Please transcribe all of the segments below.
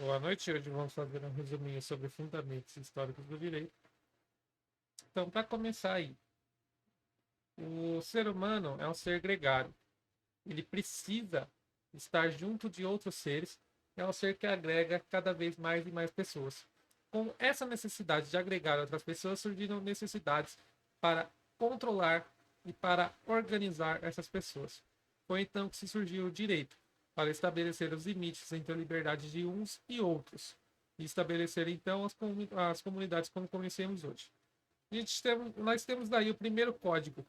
Boa noite. Hoje vamos fazer um resuminho sobre fundamentos históricos do direito. Então, para começar aí, o ser humano é um ser gregário. Ele precisa estar junto de outros seres. É um ser que agrega cada vez mais e mais pessoas. Com essa necessidade de agregar outras pessoas, surgiram necessidades para controlar e para organizar essas pessoas. Foi então que se surgiu o direito, para estabelecer os limites entre a liberdade de uns e outros, e estabelecer então as comunidades como conhecemos hoje. Nós temos daí o primeiro código,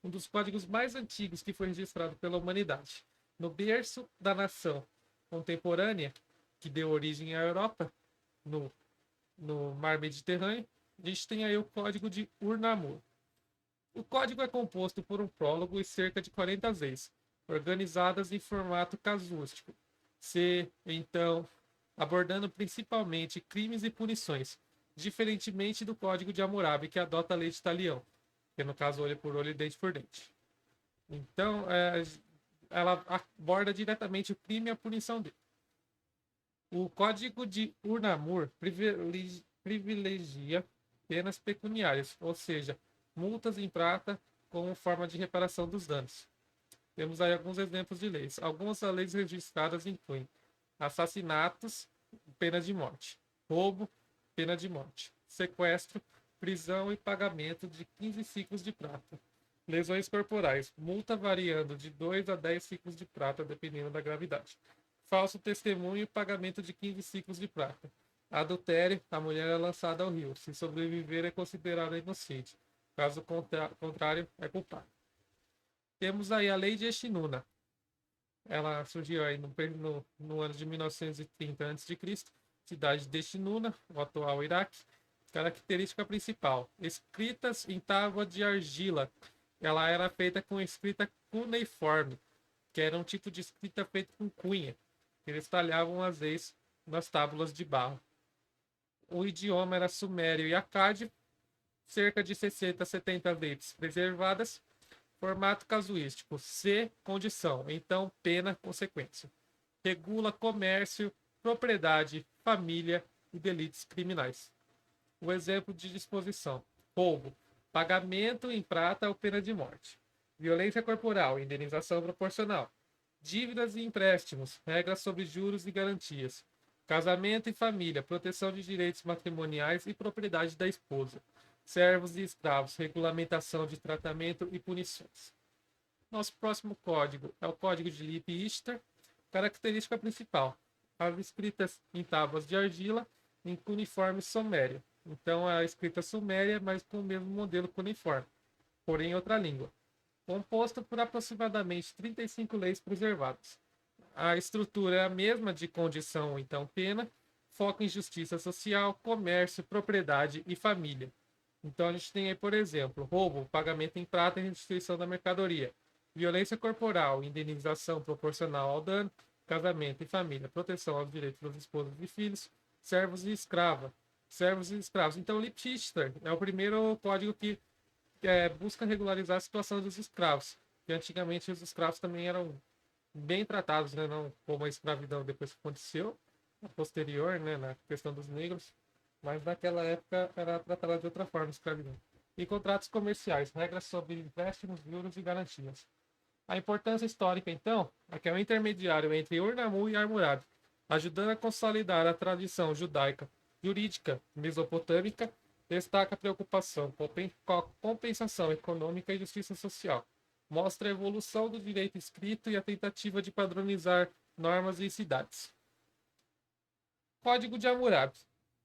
um dos códigos mais antigos que foi registrado pela humanidade. No berço da nação contemporânea, que deu origem à Europa, no, no mar Mediterrâneo, a gente tem aí o código de Ur-Namur. O código é composto por um prólogo e cerca de 40 leis, organizadas em formato casuístico, então, abordando principalmente crimes e punições, diferentemente do Código de Hammurabi, que adota a lei de Talião, que no caso olho por olho e dente por dente. Então, ela aborda diretamente o crime e a punição dele. O Código de Ur-Namur privilegia penas pecuniárias, ou seja, multas em prata como forma de reparação dos danos. Temos aí alguns exemplos de leis. Algumas das leis registradas incluem assassinatos, pena de morte; roubo, pena de morte; sequestro, prisão e pagamento de 15 ciclos de prata; lesões corporais, multa variando de 2 a 10 ciclos de prata, dependendo da gravidade; falso testemunho, pagamento de 15 ciclos de prata; adultério, a mulher é lançada ao rio; se sobreviver, é considerada inocente; caso contrário, é culpado. Temos aí a lei de Exinuna. Ela surgiu aí no ano de 1930 a.C., cidade de Exinuna, o atual Iraque. Característica principal: escritas em tábua de argila. Ela era feita com escrita cuneiforme, que era um tipo de escrita feita com cunha. Eles talhavam as leis nas tábuas de barro. O idioma era sumério e acádio, cerca de 60 a 70 leis preservadas. Formato casuístico. C, condição. Então, pena, consequência. Regula comércio, propriedade, família e delitos criminais. O exemplo de disposição: roubo, pagamento em prata ou pena de morte; violência corporal, indenização proporcional; dívidas e empréstimos, regras sobre juros e garantias; casamento e família, proteção de direitos matrimoniais e propriedade da esposa; servos e escravos, regulamentação de tratamento e punições. Nosso próximo código é o código de Lip-Ishtar. Característica principal: as escritas em tábuas de argila em cuneiforme sumério. Então, a escrita suméria, mas com o mesmo modelo cuneiforme, porém em outra língua. Composto por aproximadamente 35 leis preservadas. A estrutura é a mesma de condição, então pena, foco em justiça social, comércio, propriedade e família. Então a gente tem aí, por exemplo, roubo, pagamento em prata e restituição da mercadoria; violência corporal, indenização proporcional ao dano; casamento e família, proteção aos direitos das esposas e filhos; servos e escrava, servos e escravos. Então, o Lipschitzer é o primeiro código que busca regularizar a situação dos escravos, que antigamente os escravos também eram bem tratados, né? Não como a escravidão depois que aconteceu, a posterior, né? Na questão dos negros, mas naquela época era tratada de outra forma a escravidão. E contratos comerciais, regras sobre empréstimos, juros e garantias. A importância histórica, então, é que é um intermediário entre Ur-Nammu e Hammurabi, ajudando a consolidar a tradição judaica jurídica mesopotâmica. Destaca a preocupação com a compensação econômica e justiça social. Mostra a evolução do direito escrito e a tentativa de padronizar normas e cidades. Código de Hammurabi.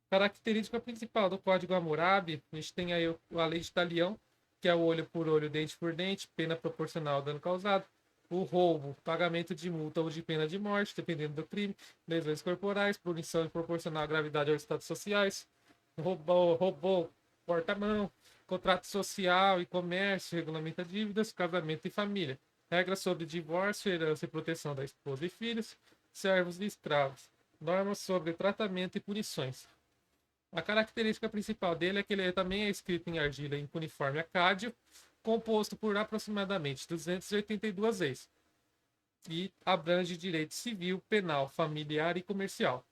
Característica principal do Código Hammurabi, a gente tem aí a lei de Talião, que é o olho por olho, dente por dente, pena proporcional ao dano causado; o roubo, pagamento de multa ou de pena de morte, dependendo do crime; lesões corporais, punição proporcional à gravidade aos estados sociais; roubou, porta-mão; contrato social e comércio, regulamenta dívidas; casamento e família, regras sobre divórcio, herança e proteção da esposa e filhos; servos e escravos, normas sobre tratamento e punições. A característica principal dele é que ele também é escrito em argila em cuneiforme acádio, composto por aproximadamente 282 leis, e abrange direito civil, penal, familiar e comercial.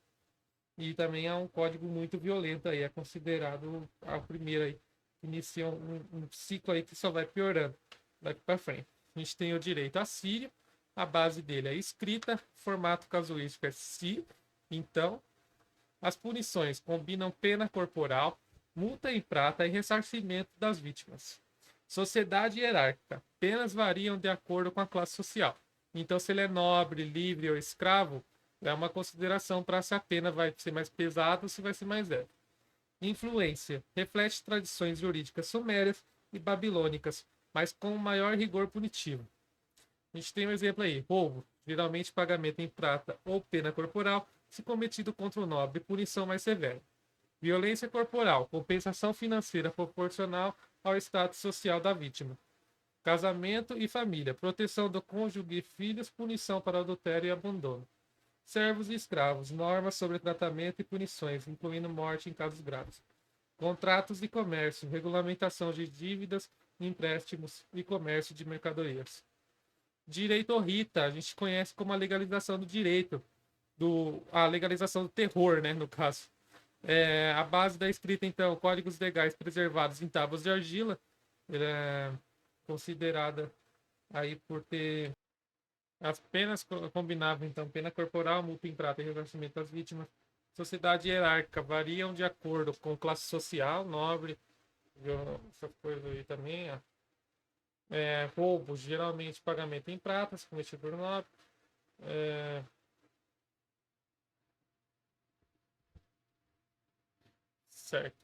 E também é um código muito violento aí, é considerado a primeira aí, inicia um ciclo aí que só vai piorando daqui para frente. A gente tem o direito assírio, a base dele é escrita, formato casuístico é si, então as punições combinam pena corporal, multa em prata e ressarcimento das vítimas. Sociedade hierárquica. Penas variam de acordo com a classe social. Então, se ele é nobre, livre ou escravo, é uma consideração para se a pena vai ser mais pesada ou se vai ser mais leve. Influência. Reflete tradições jurídicas sumérias e babilônicas, mas com maior rigor punitivo. A gente tem um exemplo aí: roubo, geralmente pagamento em prata ou pena corporal, se cometido contra o nobre, punição mais severa. Violência corporal, compensação financeira proporcional ao status social da vítima. Casamento e família, proteção do cônjuge e filhos, punição para adultério e abandono. Servos e escravos, normas sobre tratamento e punições, incluindo morte em casos graves. Contratos de comércio, regulamentação de dívidas, empréstimos e comércio de mercadorias. Direito Rita, a gente conhece como a legalização do direito, a legalização do terror, né, no caso. A base da escrita, então, códigos legais preservados em tábuas de argila, é considerada aí por ter as penas combinavam, então, pena corporal, multa em prata e ressarcimento das vítimas. Sociedade hierárquica variam de acordo com classe social, nobre, essas coisas aí também. Roubo, geralmente pagamento em prata, se cometido por nobre. É, certo.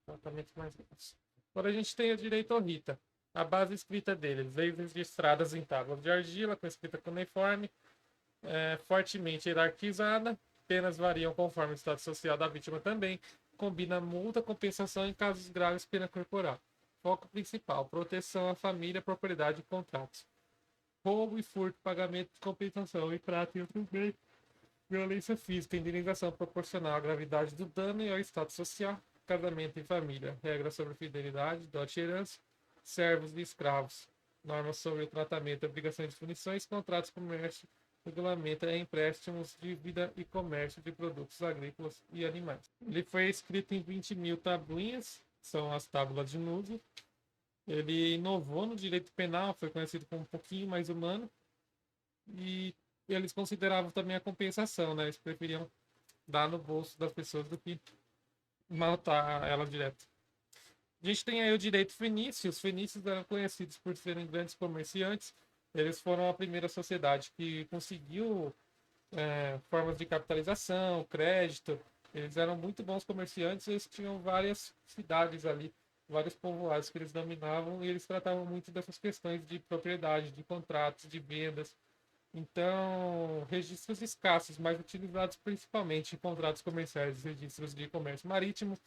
Tratamento mais grosso. Agora a gente tem o direito ao Rita. A base escrita deles, leis registradas em tábuas de argila, com escrita cuneiforme, fortemente hierarquizada, penas variam conforme o estado social da vítima também, combina multa, compensação em casos graves, pena corporal. Foco principal, proteção à família, propriedade e contratos. Roubo e furto, pagamento de compensação e prata e outros bens. Violência física, indenização proporcional à gravidade do dano e ao estado social. Casamento e família, regras sobre fidelidade, dote e herança. Servos e escravos, normas sobre o tratamento, obrigações de punições, contratos de comércio, regulamenta empréstimos, dívida e comércio de produtos agrícolas e animais. Ele foi escrito em 20 mil tabuinhas, são as tábulas de Nubia. Ele inovou no direito penal, foi conhecido como um pouquinho mais humano, e eles consideravam também a compensação, né? Eles preferiam dar no bolso das pessoas do que matar elas direto. A gente tem aí o direito fenício. Os fenícios eram conhecidos por serem grandes comerciantes. Eles foram a primeira sociedade que conseguiu formas de capitalização, crédito. Eles eram muito bons comerciantes. Eles tinham várias cidades ali, vários povoados que eles dominavam e eles tratavam muito dessas questões de propriedade, de contratos, de vendas. Então, registros escassos, mas utilizados principalmente em contratos comerciais, registros de comércio marítimo.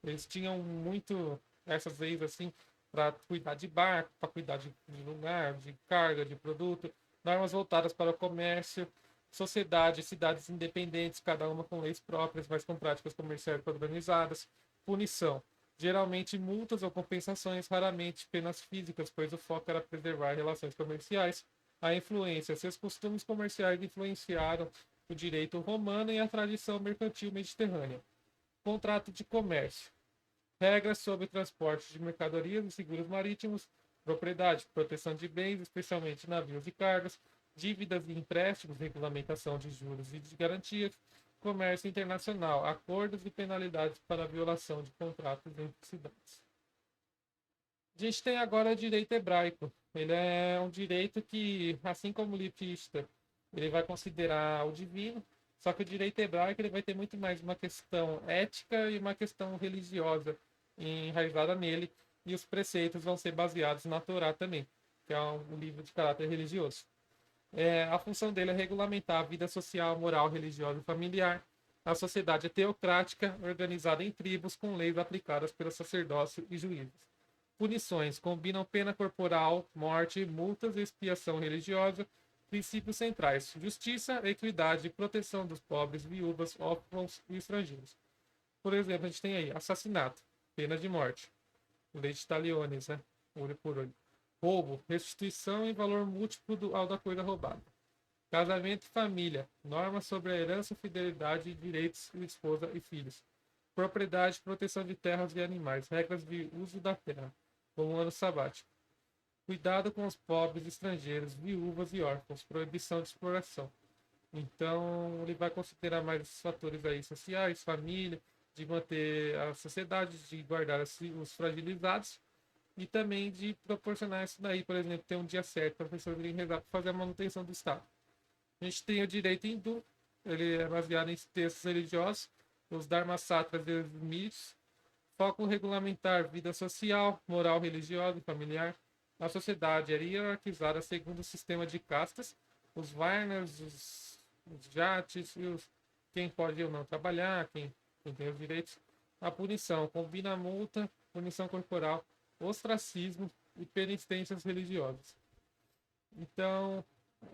Eles tinham muito essas leis assim para cuidar de barco, para cuidar de lugar, de carga, de produto, normas voltadas para o comércio, sociedade, cidades independentes, cada uma com leis próprias, mas com práticas comerciais organizadas, punição. Geralmente multas ou compensações, raramente penas físicas, pois o foco era preservar relações comerciais. A influência. Seus costumes comerciais influenciaram o direito romano e a tradição mercantil mediterrânea. Contrato de comércio. Regras sobre transporte de mercadorias e seguros marítimos, propriedade, proteção de bens, especialmente navios e cargas, dívidas e empréstimos, regulamentação de juros e de garantias, comércio internacional, acordos e penalidades para a violação de contratos entre cidades. A gente tem agora o direito hebraico. Ele é um direito que, assim como o litista, ele vai considerar o divino, só que o direito hebraico ele vai ter muito mais uma questão ética e uma questão religiosa enraizada nele, e os preceitos vão ser baseados na Torá também, que é um livro de caráter religioso. A função dele é regulamentar a vida social, moral, religiosa e familiar. A sociedade é teocrática, organizada em tribos, com leis aplicadas pelo sacerdócio e juízes. Punições combinam pena corporal, morte, multas e expiação religiosa. Princípios centrais: justiça, equidade, proteção dos pobres, viúvas, órfãos e estrangeiros. Por exemplo, a gente tem aí assassinato, pena de morte, lei de taliones, né? Olho por olho. Roubo, restituição em valor múltiplo ao da coisa roubada. Casamento e família. Normas sobre a herança, fidelidade, direitos de esposa e filhos. Propriedade, proteção de terras e animais. Regras de uso da terra, como o ano sabático. Cuidado com os pobres, estrangeiros, viúvas e órfãos. Proibição de exploração. Então, ele vai considerar mais esses fatores aí sociais, família, de manter a sociedade, de guardar os fragilizados e também de proporcionar isso daí, por exemplo, ter um dia certo para a pessoa vir rezar para fazer a manutenção do Estado. A gente tem o direito hindu, ele é baseado em textos religiosos, os dharmasatras e os mitos, foco regulamentar vida social, moral religiosa e familiar. A sociedade era hierarquizada segundo o sistema de castas, os varnas, os jatis e quem pode ou não trabalhar, quem tem os direitos. A punição combina a multa, punição corporal, ostracismo e penitências religiosas. Então,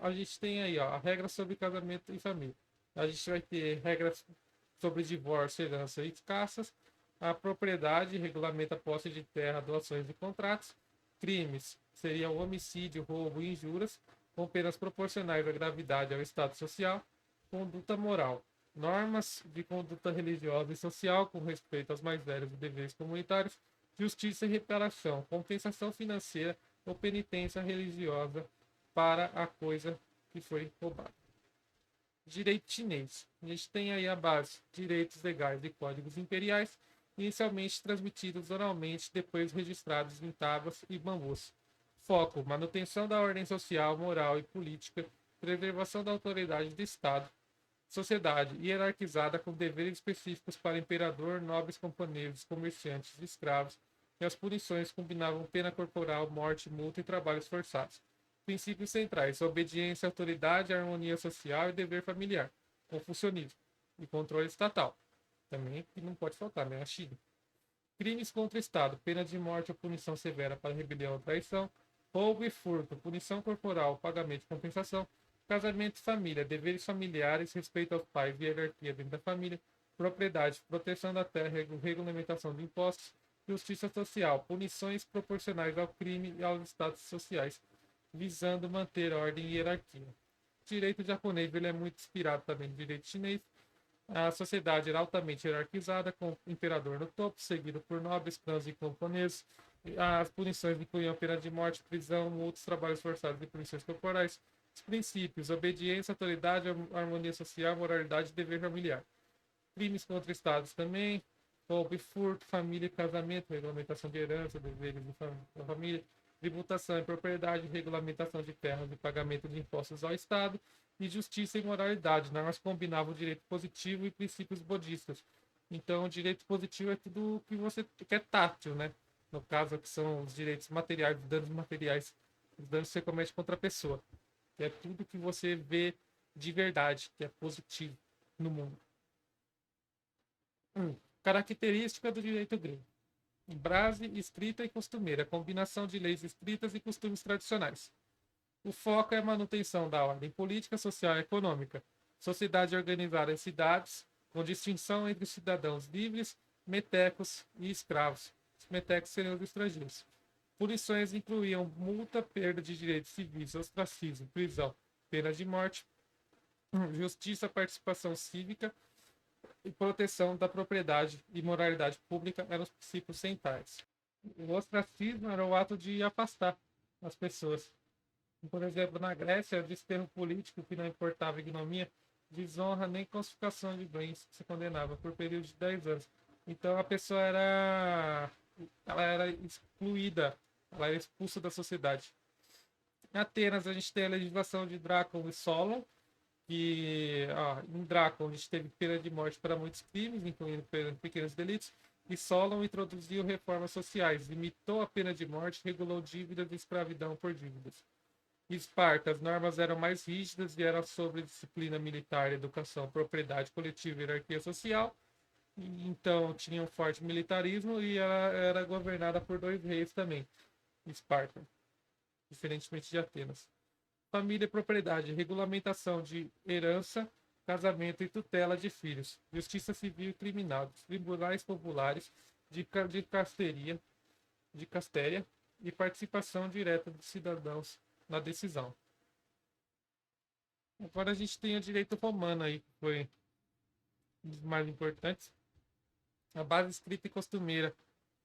a gente tem aí ó, a regra sobre casamento e família. A gente vai ter regras sobre divórcio, herança e caças. A propriedade regulamenta a posse de terra, doações e contratos. Crimes seria o homicídio, roubo e injúrias, com penas proporcionais à gravidade ao estado social. Conduta moral. Normas de conduta religiosa e social com respeito aos mais velhos e deveres comunitários. Justiça e reparação. Compensação financeira ou penitência religiosa para a coisa que foi roubada. Direito chinês. A gente tem aí a base, direitos legais e códigos imperiais, inicialmente transmitidos oralmente, depois registrados em tábuas e bambus. Foco: manutenção da ordem social, moral e política, preservação da autoridade do Estado. Sociedade hierarquizada com deveres específicos para imperador, nobres, companheiros, comerciantes e escravos, e as punições combinavam pena corporal, morte, multa e trabalhos forçados. Princípios centrais: obediência, autoridade, harmonia social e dever familiar. Confucionismo e controle estatal. Também que não pode faltar, né? A China. Crimes contra o Estado: pena de morte ou punição severa para rebelião ou traição. Roubo e furto: punição corporal, pagamento de compensação. Casamento e família: deveres familiares, respeito aos pais e hierarquia dentro da família. Propriedade: proteção da terra, regulamentação de impostos. Justiça social: punições proporcionais ao crime e aos estados sociais, visando manter ordem e hierarquia. O direito japonês ele é muito inspirado também no direito chinês. A sociedade era altamente hierarquizada, com o imperador no topo, seguido por nobres, clãs e camponeses. As punições incluíam pena de morte, prisão, multas, trabalhos forçados e punições corporais. Os princípios: obediência, autoridade, harmonia social, moralidade e dever familiar. Crimes contra estados também: roubo e furto, família e casamento, regulamentação de herança, deveres da família, tributação e propriedade, regulamentação de terras e pagamento de impostos ao Estado, e justiça e moralidade. Normas combinavam o direito positivo e princípios budistas. Então, o direito positivo é tudo que você quer tátil, né? No caso, que são os direitos materiais, os danos materiais, os danos que você comete contra a pessoa. Que é tudo que você vê de verdade, que é positivo no mundo. Característica do direito grego: base escrita e costumeira, combinação de leis escritas e costumes tradicionais. O foco é a manutenção da ordem política, social e econômica. Sociedade organizada em cidades, com distinção entre cidadãos livres, metecos e escravos. Os metecos seriam os estrangeiros. Punições incluíam multa, perda de direitos civis, ostracismo, prisão, pena de morte, justiça, participação cívica e proteção da propriedade e moralidade pública eram os princípios centrais. O ostracismo era o ato de afastar as pessoas. Por exemplo, na Grécia, o desterro político que não importava ignomia, desonra nem classificação de bens que se condenava por período de 10 anos. Então a pessoa ela era excluída, ela era expulsa da sociedade. Em Atenas, a gente tem a legislação de Drácula e Solon, que em Drácula a gente teve pena de morte para muitos crimes, incluindo pequenos delitos, e Solon introduziu reformas sociais, limitou a pena de morte, regulou dívidas e escravidão por dívidas. Esparta, as normas eram mais rígidas e eram sobre disciplina militar, educação, propriedade coletiva e hierarquia social. E, então tinha um forte militarismo e ela era governada por dois reis também, Esparta, diferentemente de Atenas. Família e propriedade, regulamentação de herança, casamento e tutela de filhos, justiça civil e criminal, tribunais populares de casteria, de castéria e participação direta dos cidadãos na decisão. Agora a gente tem o direito romano aí, que foi um dos mais importantes. A base escrita e costumeira.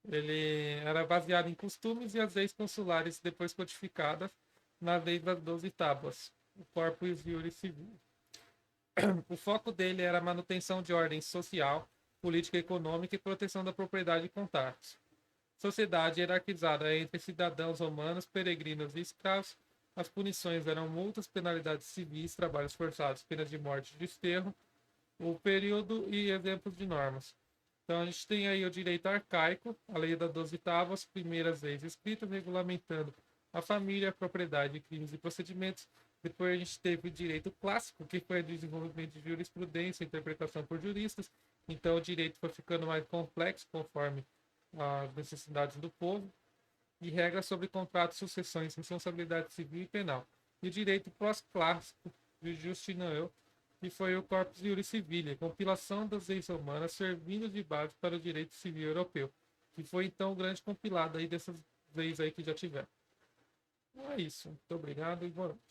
Ele era baseado em costumes e as leis consulares, depois codificadas na lei das 12 tábuas, o Corpus Juris Civil. O foco dele era a manutenção de ordem social, política econômica e proteção da propriedade e contatos. Sociedade hierarquizada entre cidadãos romanos, peregrinos e escravos. As punições eram multas, penalidades civis, trabalhos forçados, penas de morte e desterro, o período e exemplos de normas. Então a gente tem aí o direito arcaico, a lei das 12 tábuas, primeiras leis escritas regulamentando a família, a propriedade, crimes e procedimentos. Depois a gente teve o direito clássico, que foi o desenvolvimento de jurisprudência, interpretação por juristas. Então o direito foi ficando mais complexo conforme as necessidades do povo. E regras sobre contratos, sucessões, responsabilidade civil e penal. E o direito pós-clássico de Justiniano, que foi o Corpus Juris Civilis, compilação das leis romanas servindo de base para o direito civil europeu, que foi então o grande compilado aí dessas leis aí que já tiveram. Então é isso. Muito obrigado e boa noite.